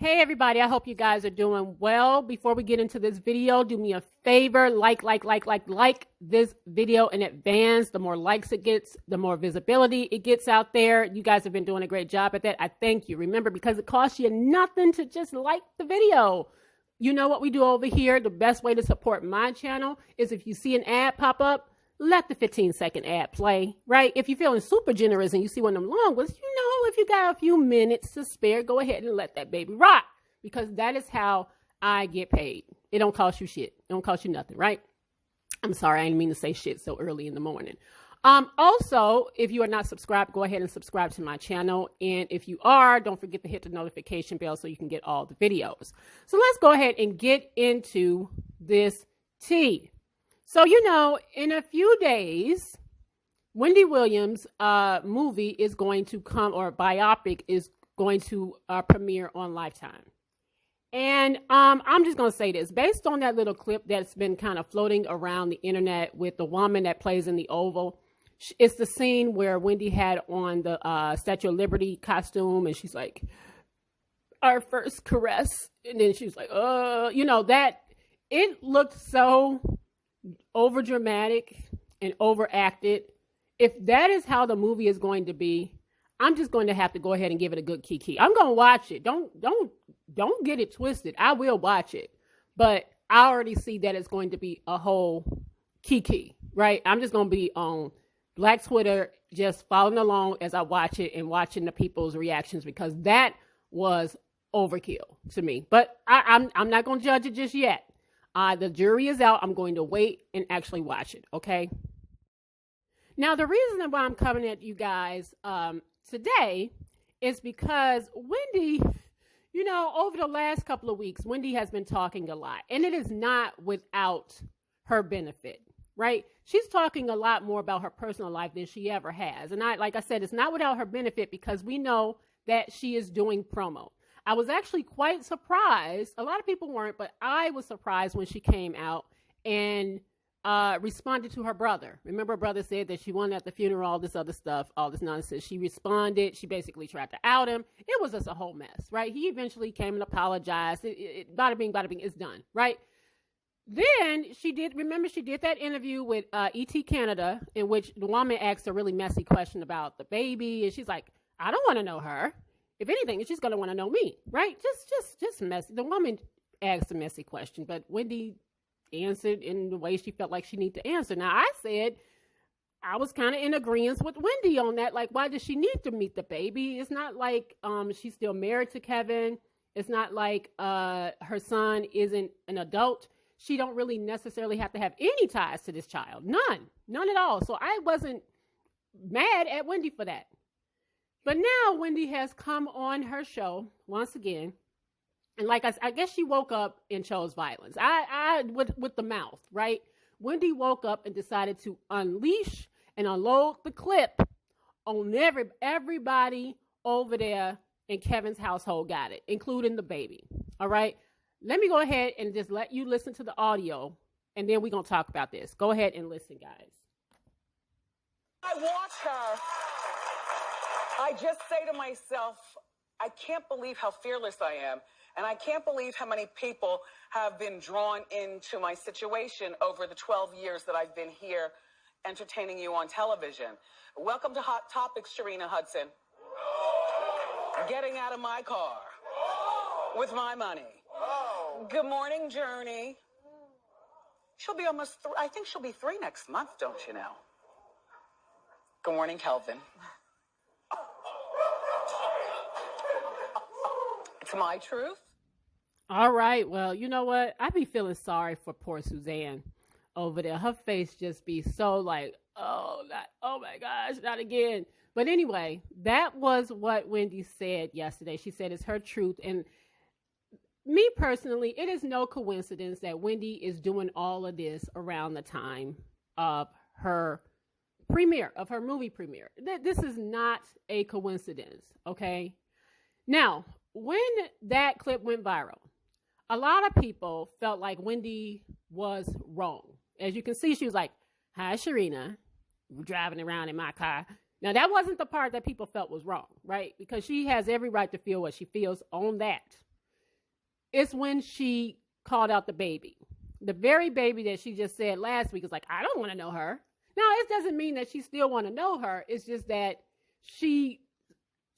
Hey everybody, I hope you guys are doing well. Before we get into this video, do me a favor, like this video in advance. The more likes it gets, the more visibility it gets out there. You guys have been doing a great job at that. I thank you. Remember, because it costs you nothing to just like the video. You know what we do over here? The best way to support my channel is if you see an ad pop up, let the 15-second ad play, right? If you're feeling super generous and you see one of them long ones, if you got a few minutes to spare, go ahead and let that baby rock, because that is how I get paid. It don't cost you shit. It don't cost you nothing, right? I'm sorry, I didn't mean to say shit so early in the morning. Also, if you are not subscribed, go ahead and subscribe to my channel. And if you are, don't forget to hit the notification bell so you can get all the videos. So let's go ahead and get into this tea. So, in a few days, Wendy Williams' movie is going to come, or biopic is going to premiere on Lifetime. And I'm just going to say this. Based on that little clip that's been kind of floating around the internet with the woman that plays in the Oval, it's the scene where Wendy had on the Statue of Liberty costume, and she's like, our first caress. And then she's like, that it looked so over dramatic and overacted. If that is how the movie is going to be, I'm just going to have to go ahead and give it a good kiki. I'm going to watch it. Don't get it twisted. I will watch it, but I already see that it's going to be a whole kiki, right? I'm just going to be on Black Twitter, just following along as I watch it and watching the people's reactions, because that was overkill to me. But I'm not going to judge it just yet. The jury is out. I'm going to wait and actually watch it, okay? Now, the reason why I'm coming at you guys today is because Wendy, over the last couple of weeks, Wendy has been talking a lot. And it is not without her benefit, right? She's talking a lot more about her personal life than she ever has. And like I said, it's not without her benefit, because we know that she is doing promo. I was actually quite surprised. A lot of people weren't, but I was surprised when she came out and responded to her brother. Remember, her brother said that she won at the funeral, all this other stuff, all this nonsense. She responded. She basically tried to out him. It was just a whole mess, right? He eventually came and apologized. Bada bing, it's done, right? Then she did that interview with ET Canada, in which the woman asked a really messy question about the baby. And she's like, I don't want to know her. If anything, she's going to want to know me, right? Just messy. The woman asked a messy question, but Wendy answered in the way she felt like she needed to answer. Now, I said I was kind of in agreement with Wendy on that. Like, why does she need to meet the baby? It's not like she's still married to Kevin. It's not like her son isn't an adult. She don't really necessarily have to have any ties to this child. None at all. So I wasn't mad at Wendy for that. But now Wendy has come on her show once again. And like I guess she woke up and chose violence. I with the mouth, right? Wendy woke up and decided to unleash and unload the clip on everybody over there in Kevin's household got it, including the baby. All right? Let me go ahead and just let you listen to the audio, and then we're going to talk about this. Go ahead and listen, guys. I watch her. I just say to myself, I can't believe how fearless I am. And I can't believe how many people have been drawn into my situation over the 12 years that I've been here entertaining you on television. Welcome to Hot Topics, Sharina Hudson. Getting out of my car with my money. Good morning, Journey. She'll be almost I think she'll be 3 next month, don't you know? Good morning, Kelvin. It's my truth. All right. Well, you know what? I be feeling sorry for poor Suzanne over there. Her face just be so like, oh my gosh, not again. But anyway, that was what Wendy said yesterday. She said it's her truth. And me personally, it is no coincidence that Wendy is doing all of this around the time of her premiere, of her movie premiere. This is not a coincidence, okay? Now, when that clip went viral, a lot of people felt like Wendy was wrong. As you can see, she was like, hi, Sharina, driving around in my car. Now, that wasn't the part that people felt was wrong, right? Because she has every right to feel what she feels on that. It's when she called out the baby. The very baby that she just said last week is like, I don't want to know her. Now, it doesn't mean that she still want to know her. It's just that she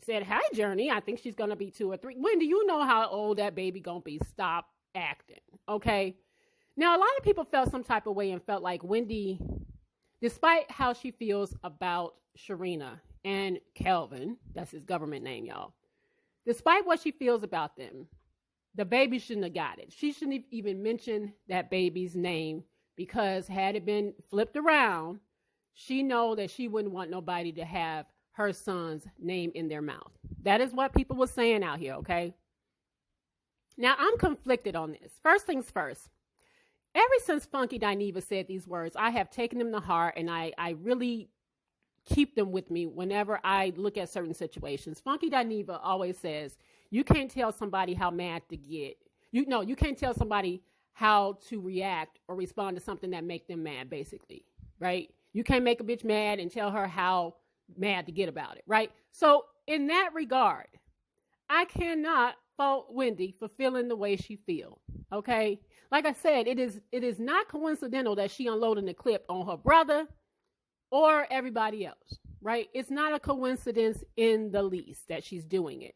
said, hi, Journey. I think she's going to be 2 or 3. Wendy, you know how old that baby going to be. Stop acting, okay? Now, a lot of people felt some type of way and felt like Wendy, despite how she feels about Sharina and Kelvin, that's his government name, y'all, despite what she feels about them, the baby shouldn't have got it. She shouldn't have even mentioned that baby's name, because had it been flipped around, she know that she wouldn't want nobody to have her son's name in their mouth. That is what people were saying out here, okay? Now, I'm conflicted on this. First things first. Ever since Funky Dineva said these words, I have taken them to heart, and I really keep them with me whenever I look at certain situations. Funky Dineva always says, you can't tell somebody how mad to get. You can't tell somebody how to react or respond to something that make them mad, basically, right? You can't make a bitch mad and tell her how mad to get about it, right? So in that regard, I cannot fault Wendy for feeling the way she feel, okay? Like I said, it is not coincidental that she unloading the clip on her brother or everybody else, right? It's not a coincidence in the least that she's doing it.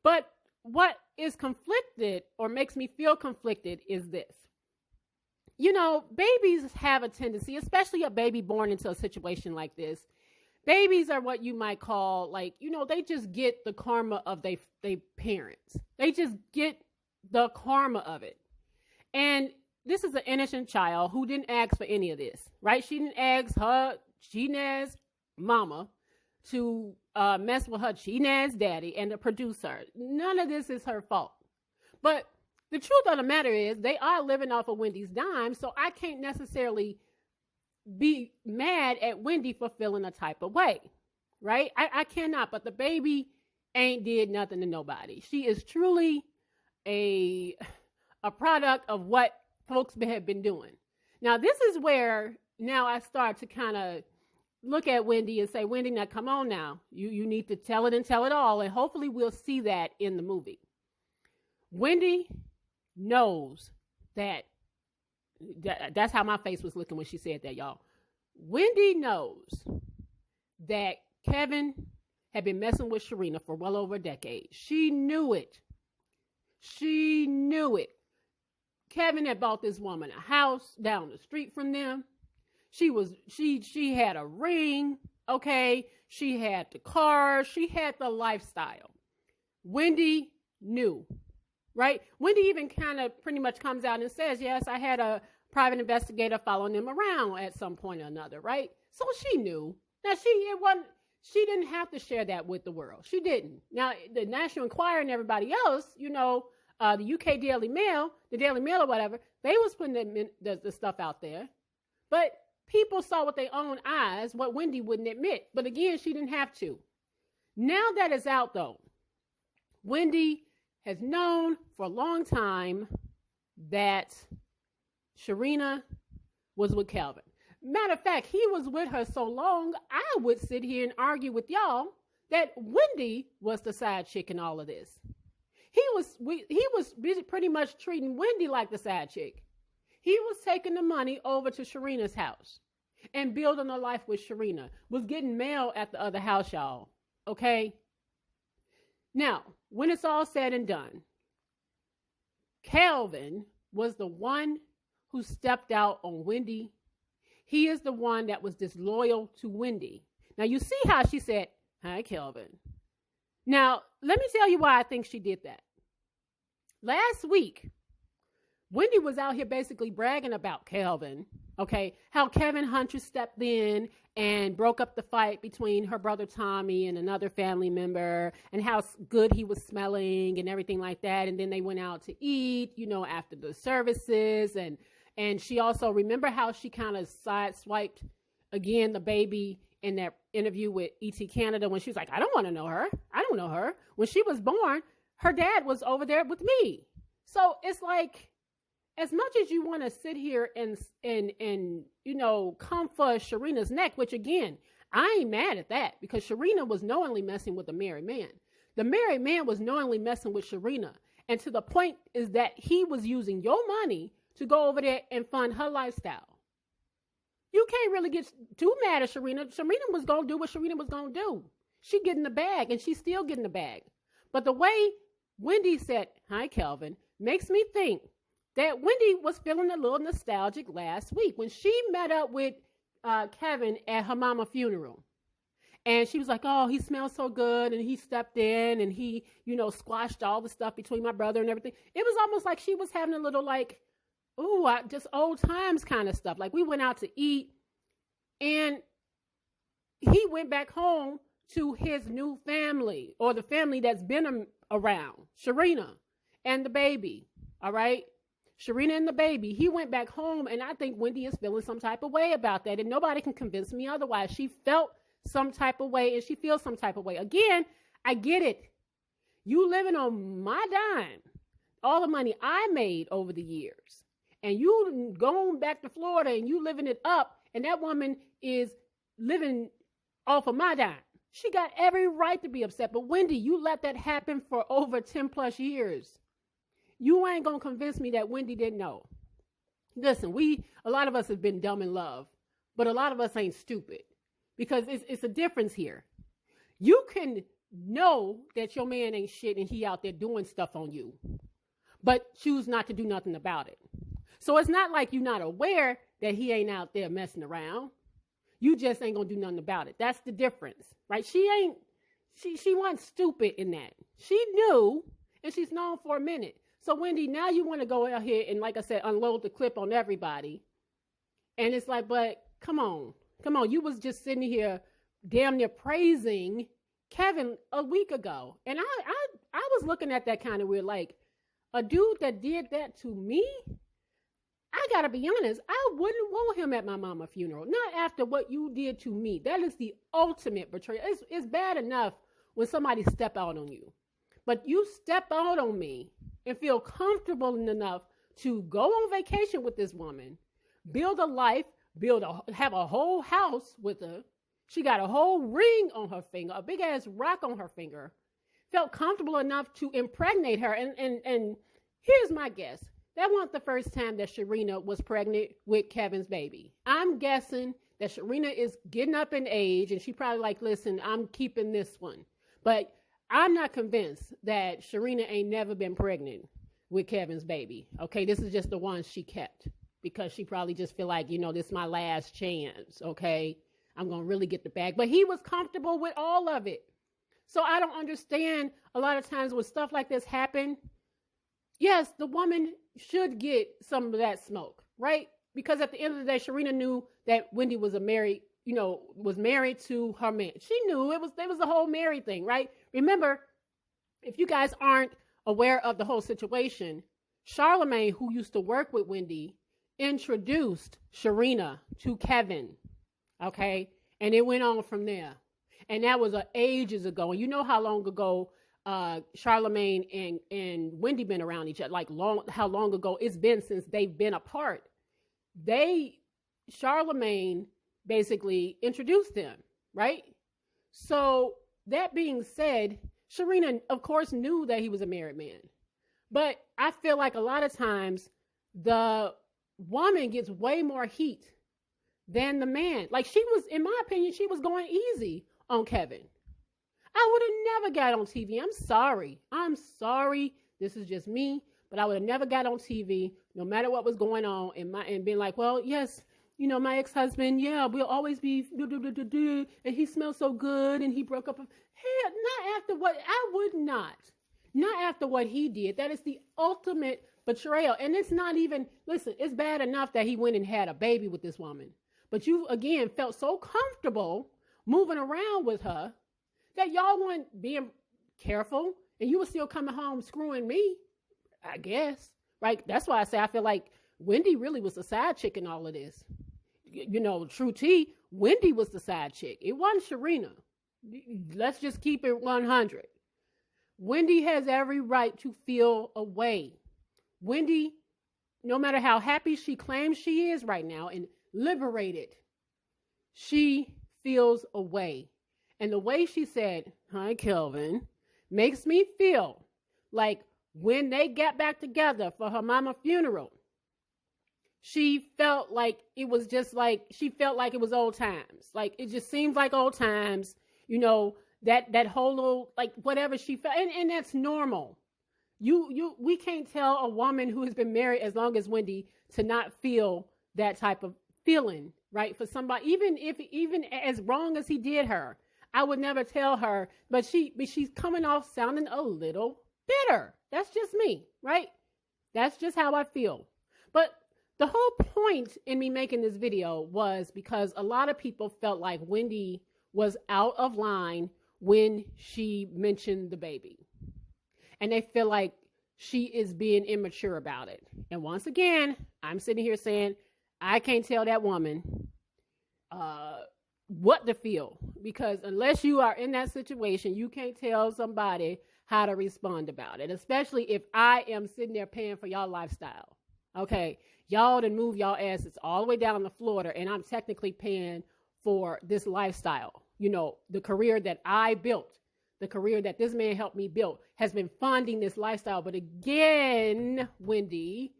But what is conflicted or makes me feel conflicted is this. You know, babies have a tendency, especially a baby born into a situation like this. Babies are what you might call, like, you know, they just get the karma of their parents. They just get the karma of it. And this is an innocent child who didn't ask for any of this, right? She didn't ask her cheating-ass mama to mess with her cheating-ass daddy and the producer. None of this is her fault. But the truth of the matter is they are living off of Wendy's dime, so I can't necessarily be mad at Wendy for feeling a type of way, right? I cannot, but the baby ain't did nothing to nobody. She is truly a product of what folks have been doing. Now, this is where now I start to kind of look at Wendy and say, Wendy, now come on now. You need to tell it and tell it all, and hopefully we'll see that in the movie. Wendy knows that's how my face was looking when she said that, y'all. Wendy knows that Kevin had been messing with Sharina for well over a decade. She knew it. She knew it. Kevin had bought this woman a house down the street from them. She had a ring, okay? She had the car. She had the lifestyle. Wendy knew, right? Wendy even kind of pretty much comes out and says, yes, I had a private investigator following them around at some point or another, right? So she knew. Now, she didn't have to share that with the world. She didn't. Now, the National Enquirer and everybody else, you know, the UK Daily Mail, the Daily Mail or whatever, they was putting the stuff out there. But people saw with their own eyes what Wendy wouldn't admit. But again, she didn't have to. Now that it's out, though, Wendy has known for a long time that Sharina was with Kelvin. Matter of fact, he was with her so long, I would sit here and argue with y'all that Wendy was the side chick in all of this. He was pretty much treating Wendy like the side chick. He was taking the money over to Sharina's house and building a life with Sharina, was getting mail at the other house, y'all. Okay? Now, when it's all said and done, Kelvin was the one who stepped out on Wendy. He is the one that was disloyal to Wendy. Now, you see how she said, hi, Kelvin. Now, let me tell you why I think she did that. Last week, Wendy was out here basically bragging about Kelvin, okay? How Kevin Hunter stepped in and broke up the fight between her brother Tommy and another family member, and how good he was smelling and everything like that. And then they went out to eat, you know, after the services. And she also, remember how she kind of sideswiped again the baby in that interview with E.T. Canada when she was like, I don't want to know her. I don't know her. When she was born, her dad was over there with me. So it's like, as much as you want to sit here and you know, come for Sharina's neck, which again, I ain't mad at that, because Sharina was knowingly messing with a married man. The married man was knowingly messing with Sharina. And to the point is that he was using your money to go over there and fund her lifestyle. You can't really get too mad at Sharina. Sharina was going to do what Sharina was going to do. She getting the bag, and she's still getting the bag. But the way Wendy said, hi, Kelvin, makes me think that Wendy was feeling a little nostalgic last week when she met up with Kevin at her mama funeral. And she was like, oh, he smells so good. And he stepped in and he, squashed all the stuff between my brother and everything. It was almost like she was having a little like, just old times kind of stuff. Like we went out to eat and he went back home to his new family, or the family that's been around, Sharina and the baby. All right. Sharina and the baby. He went back home, and I think Wendy is feeling some type of way about that. And nobody can convince me otherwise. She felt some type of way, and she feels some type of way. Again, I get it. You living on my dime, all the money I made over the years, and you going back to Florida and you living it up, and that woman is living off of my dime. She got every right to be upset. But Wendy, you let that happen for over 10 plus years. You ain't going to convince me that Wendy didn't know. Listen, a lot of us have been dumb in love, but a lot of us ain't stupid, because it's a difference here. You can know that your man ain't shit and he out there doing stuff on you, but choose not to do nothing about it. So it's not like you're not aware that he ain't out there messing around. You just ain't gonna do nothing about it. That's the difference, right? She wasn't stupid in that. She knew, and she's known for a minute. So Wendy, now you want to go out here and, like I said, unload the clip on everybody. And it's like, but come on. You was just sitting here damn near praising Kevin a week ago. And I was looking at that kind of weird, like, a dude that did that to me, I gotta be honest, I wouldn't want him at my mama funeral. Not after what you did to me. That is the ultimate betrayal. It's bad enough when somebody step out on you. But you step out on me and feel comfortable enough to go on vacation with this woman, build a life, have a whole house with her. She got a whole ring on her finger, a big ass rock on her finger. Felt comfortable enough to impregnate her. And here's my guess. That wasn't the first time that Sharina was pregnant with Kevin's baby. I'm guessing that Sharina is getting up in age, and she probably like, listen, I'm keeping this one. But I'm not convinced that Sharina ain't never been pregnant with Kevin's baby. Okay, this is just the one she kept because she probably just feel like, this is my last chance. Okay, I'm going to really get the bag. But he was comfortable with all of it. So I don't understand a lot of times when stuff like this happen. Yes, the woman should get some of that smoke, right? Because at the end of the day, Sharina knew that Wendy was married to her man. She knew there was the whole married thing, right? Remember, if you guys aren't aware of the whole situation, Charlemagne, who used to work with Wendy, introduced Sharina to Kevin, okay? And it went on from there. And that was ages ago. And you know how long ago Charlemagne and Wendy been around each other, how long ago it's been since they've been apart. Charlemagne basically introduced them, right? So that being said, Sharina, of course, knew that he was a married man. But I feel like a lot of times the woman gets way more heat than the man. Like in my opinion, she was going easy on Kevin. I would have never got on TV. I'm sorry. This is just me. But I would have never got on TV, no matter what was going on, and been like, well, yes, my ex-husband, yeah, we'll always be, and he smells so good, and he broke up. Hell, not after what, I would not. Not after what he did. That is the ultimate betrayal. And it's not even, listen, it's bad enough that he went and had a baby with this woman. But you, again, felt so comfortable moving around with her that y'all weren't being careful, and you were still coming home screwing me, I guess, right? That's why I say I feel like Wendy really was the side chick in all of this. True tea, Wendy was the side chick. It wasn't Sharina. Let's just keep it 100. Wendy has every right to feel away. Wendy, no matter how happy she claims she is right now and liberated, she feels away. And the way she said, hi, Kelvin, makes me feel like when they got back together for her mama funeral, she felt like it was just like, she felt like it was old times. Like, it just seems like old times, you know, that whole little, like, whatever she felt. And that's normal. We can't tell a woman who has been married as long as Wendy to not feel that type of feeling, right? For somebody, even as wrong as he did her, I would never tell her, but she's coming off sounding a little bitter. That's just me, right? That's just how I feel. But the whole point in me making this video was because a lot of people felt like Wendy was out of line when she mentioned the baby. And they feel like she is being immature about it. And once again, I'm sitting here saying, I can't tell that woman what to feel. Because unless you are in that situation, you can't tell somebody how to respond about it. Especially if I am sitting there paying for y'all lifestyle. Okay, y'all done move y'all asses all the way down to Florida, and I'm technically paying for this lifestyle. You know, the career that I built, the career that this man helped me build, has been funding this lifestyle. But again, Wendy,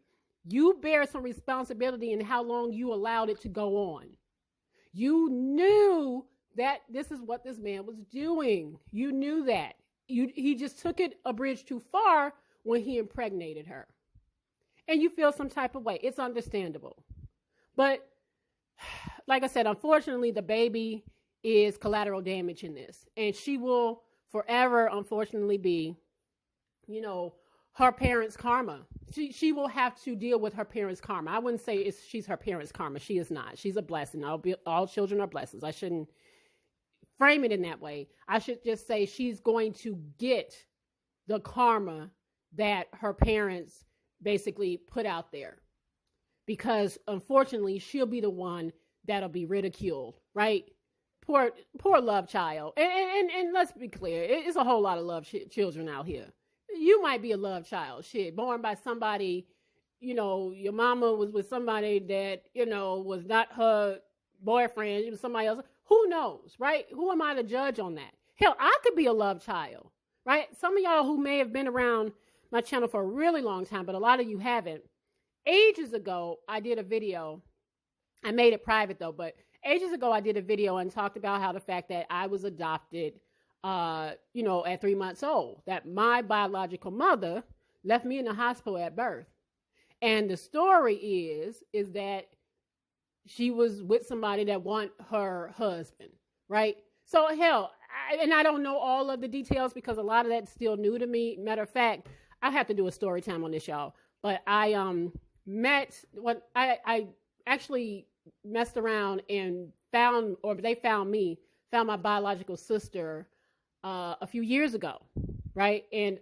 you bear some responsibility in how long you allowed it to go on. You knew that this is what this man was doing. You knew that. He just took it a bridge too far when he impregnated her. And you feel some type of way. It's understandable. But like I said, unfortunately, the baby is collateral damage in this. And she will forever, unfortunately, be, you know, her parents' karma. She will have to deal with her parents' karma. I wouldn't say she's her parents' karma. She is not. She's a blessing. All children are blessings. I shouldn't frame it in that way. I should just say she's going to get the karma that her parents basically put out there. Because unfortunately, she'll be the one that'll be ridiculed, right? Poor love child. And let's be clear, it's a whole lot of love children out here. You might be a love child, born by somebody, you know, your mama was with somebody that, you know, was not her boyfriend, it was somebody else. Who knows, right? Who am I to judge on that? Hell, I could be a love child, right? Some of y'all who may have been around my channel for a really long time, but a lot of you haven't. Ages ago, I did a video. I made it private though, but ages ago, I did a video and talked about how the fact that I was adopted, you know, at 3 months old, that my biological mother left me in the hospital at birth. And the story is that she was with somebody that want her husband, right? So hell, I don't know all of the details because a lot of that's still new to me. Matter of fact, I have to do a story time on this, y'all. But I I actually messed around and found my biological sister a few years ago, right? And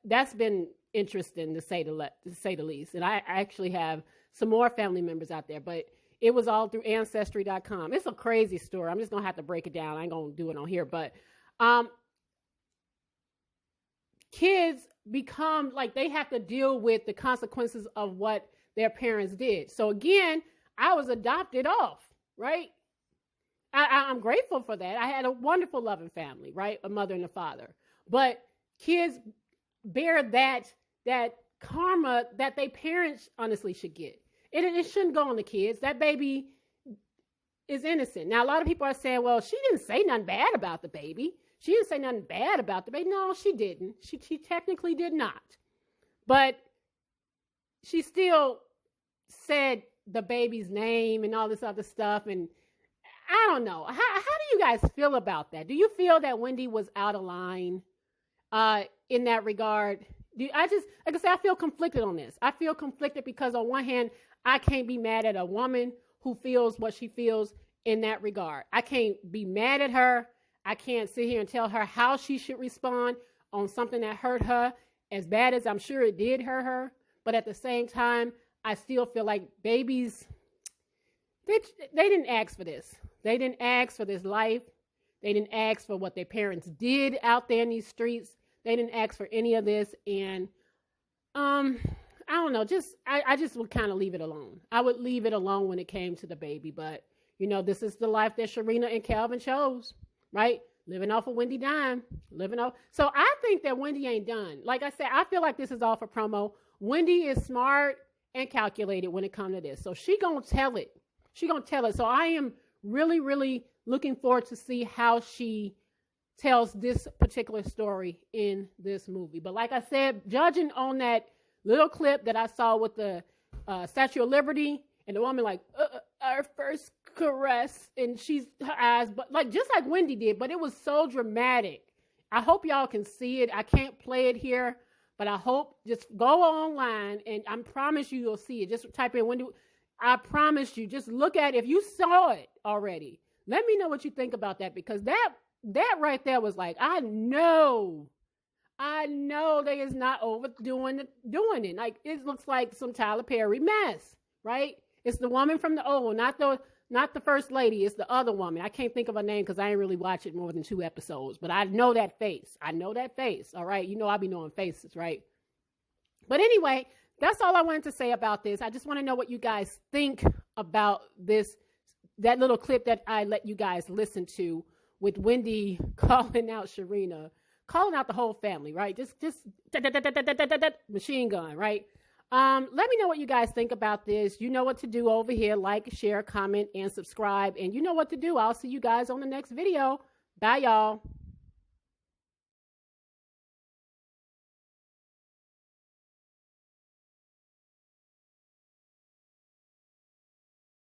that's been interesting to say the least. And I actually have some more family members out there, but it was all through Ancestry.com. It's a crazy story. I'm just going to have to break it down. I ain't going to do it on here, but kids become like they have to deal with the consequences of what their parents did. So again, I was adopted off, right? I'm grateful for that. I had a wonderful, loving family, right? A mother and a father. But kids bear that karma that their parents honestly should get. It shouldn't go on the kids. That baby is innocent. Now, a lot of people are saying, well, she didn't say nothing bad about the baby. She didn't say nothing bad about the baby. No, she didn't. She technically did not. But she still said the baby's name and all this other stuff. And I don't know. How do you guys feel about that? Do you feel that Wendy was out of line in that regard? Like I said, I feel conflicted on this. I feel conflicted because on one hand, I can't be mad at a woman who feels what she feels in that regard. I can't be mad at her. I can't sit here and tell her how she should respond on something that hurt her, as bad as I'm sure it did hurt her. But at the same time, I still feel like babies, they didn't ask for this. They didn't ask for this life. They didn't ask for what their parents did out there in these streets. They didn't ask for any of this. And I don't know, I just would kind of leave it alone. I would leave it alone when it came to the baby. But, you know, this is the life that Sharina and Calvin chose, right? living off of Wendy dime, living off. So I think that Wendy ain't done. Like I said, I feel like this is all for promo. Wendy is smart and calculated when it comes to this. So she gonna tell it. She gonna tell it. So I am really, really looking forward to see how she tells this particular story in this movie. But like I said, judging on that little clip that I saw with the Statue of Liberty and the woman like our first caress, and her eyes, but like just like Wendy did, but it was so dramatic. I hope y'all can see it. I can't play it here, but I hope just go online and I promise you'll see it. Just type in Wendy. I promise you, just look at it. If you saw it already, let me know what you think about that, because that right there was like, I know they is not overdoing doing it. Like it looks like some Tyler Perry mess, right? It's the woman from the old, not the first lady. It's the other woman. I can't think of her name because I ain't really watched it more than 2 episodes, but I know that face. All right. You know, I'll be knowing faces, right? But anyway, that's all I wanted to say about this. I just want to know what you guys think about that little clip that I let you guys listen to with Wendy calling out Sharina, calling out the whole family, right? Just machine gun, right? Let me know what you guys think about this. You know what to do over here. Like, share, comment, and subscribe. And you know what to do. I'll see you guys on the next video. Bye, y'all.